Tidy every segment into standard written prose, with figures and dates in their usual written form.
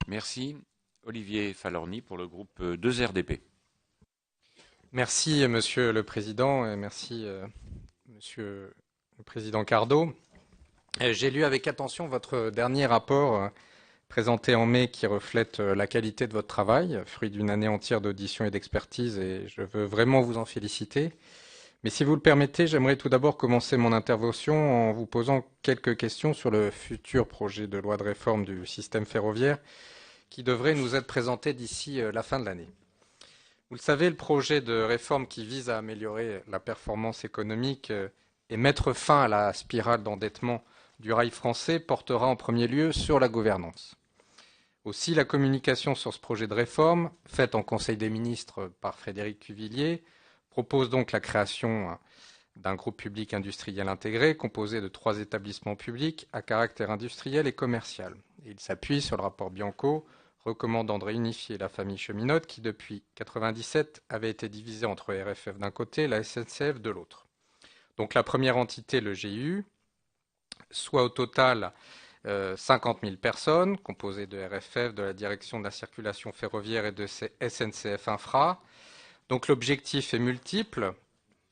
Merci. Olivier Falorni pour le groupe 2RDP. Merci, Monsieur le Président, et merci, Monsieur le Président Cardo. J'ai lu avec attention votre dernier rapport présenté en mai qui reflète la qualité de votre travail, fruit d'une année entière d'audition et d'expertise, et je veux vraiment vous en féliciter. Mais si vous le permettez, j'aimerais tout d'abord commencer mon intervention en vous posant quelques questions sur le futur projet de loi de réforme du système ferroviaire qui devrait nous être présenté d'ici la fin de l'année. Vous le savez, le projet de réforme qui vise à améliorer la performance économique et mettre fin à la spirale d'endettement du rail français portera en premier lieu sur la gouvernance. Aussi, la communication sur ce projet de réforme, faite en Conseil des ministres par Frédéric Cuvillier, propose donc la création d'un groupe public industriel intégré composé de 3 établissements publics à caractère industriel et commercial. Il s'appuie sur le rapport Bianco recommandant de réunifier la famille Cheminote qui, depuis 1997, avait été divisée entre RFF d'un côté et la SNCF de l'autre. Donc la première entité, le GIU, soit au total 50 000 personnes, composées de RFF, de la Direction de la circulation ferroviaire et de SNCF Infra. Donc l'objectif est multiple.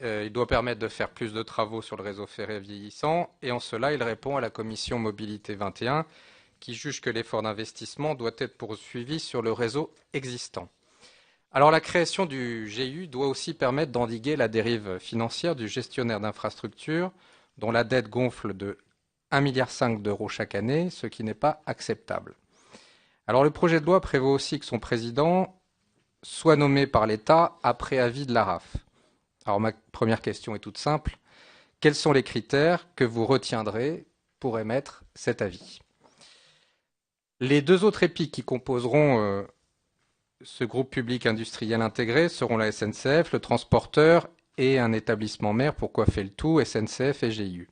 Il doit permettre de faire plus de travaux sur le réseau ferré vieillissant et en cela, il répond à la commission Mobilité 21 qui juge que l'effort d'investissement doit être poursuivi sur le réseau existant. Alors la création du GIU doit aussi permettre d'endiguer la dérive financière du gestionnaire d'infrastructures dont la dette gonfle de 1,5 milliard d'euros chaque année, ce qui n'est pas acceptable. Alors le projet de loi prévoit aussi que son président soit nommé par l'État après avis de l'ARAF. Alors ma première question est toute simple. Quels sont les critères que vous retiendrez pour émettre cet avis ? Les 2 autres épis qui composeront ce groupe public industriel intégré seront la SNCF, le transporteur et un établissement mère pour coiffer le tout, SNCF et GIU.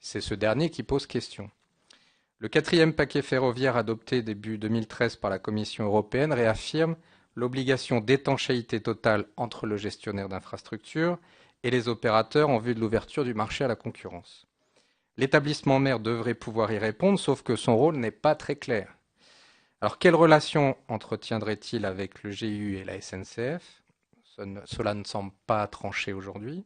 C'est ce dernier qui pose question. Le 4e paquet ferroviaire adopté début 2013 par la Commission européenne réaffirme l'obligation d'étanchéité totale entre le gestionnaire d'infrastructure et les opérateurs en vue de l'ouverture du marché à la concurrence. L'établissement mère devrait pouvoir y répondre, sauf que son rôle n'est pas très clair. Alors, quelle relation entretiendrait-il avec le GIU et la SNCF ? Cela ne semble pas tranché aujourd'hui.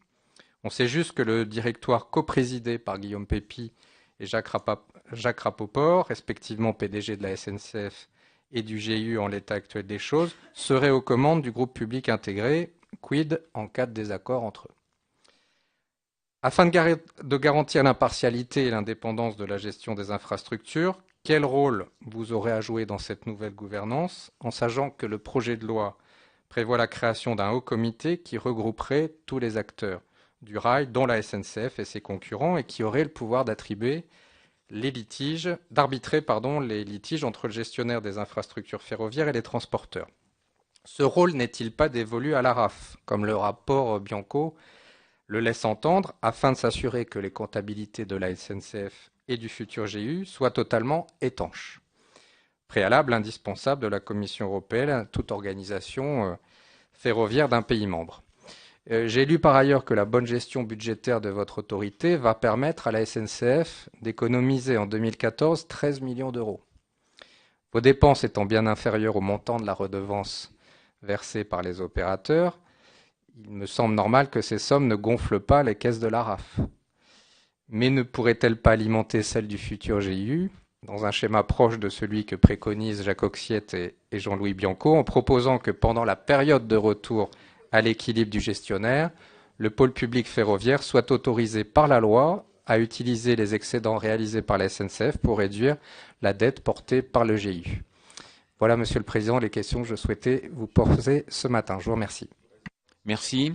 On sait juste que le directoire coprésidé par Guillaume Pépi et Jacques Rapoport, respectivement PDG de la SNCF et du GIU en l'état actuel des choses, serait aux commandes du groupe public intégré, quid en cas de désaccord entre eux. Afin de garantir l'impartialité et l'indépendance de la gestion des infrastructures, quel rôle vous aurez à jouer dans cette nouvelle gouvernance, en sachant que le projet de loi prévoit la création d'un haut comité qui regrouperait tous les acteurs du rail, dont la SNCF et ses concurrents, et qui aurait le pouvoir d'arbitrer les litiges entre le gestionnaire des infrastructures ferroviaires et les transporteurs. Ce rôle n'est-il pas dévolu à l'ARAF, comme le rapport Bianco le laisse entendre, afin de s'assurer que les comptabilités de la SNCF et du futur GIU soient totalement étanches. Préalable indispensable de la Commission européenne à toute organisation ferroviaire d'un pays membre. J'ai lu par ailleurs que la bonne gestion budgétaire de votre autorité va permettre à la SNCF d'économiser en 2014 13 millions d'euros. Vos dépenses étant bien inférieures au montant de la redevance versée par les opérateurs, il me semble normal que ces sommes ne gonflent pas les caisses de l'ARAF. Mais ne pourrait-elle pas alimenter celle du futur GIU dans un schéma proche de celui que préconisent Jacques Oxiette et Jean-Louis Bianco, en proposant que pendant la période de retour à l'équilibre du gestionnaire, le pôle public ferroviaire soit autorisé par la loi à utiliser les excédents réalisés par la SNCF pour réduire la dette portée par le GIU. Voilà, Monsieur le Président, les questions que je souhaitais vous poser ce matin. Je vous remercie. Merci.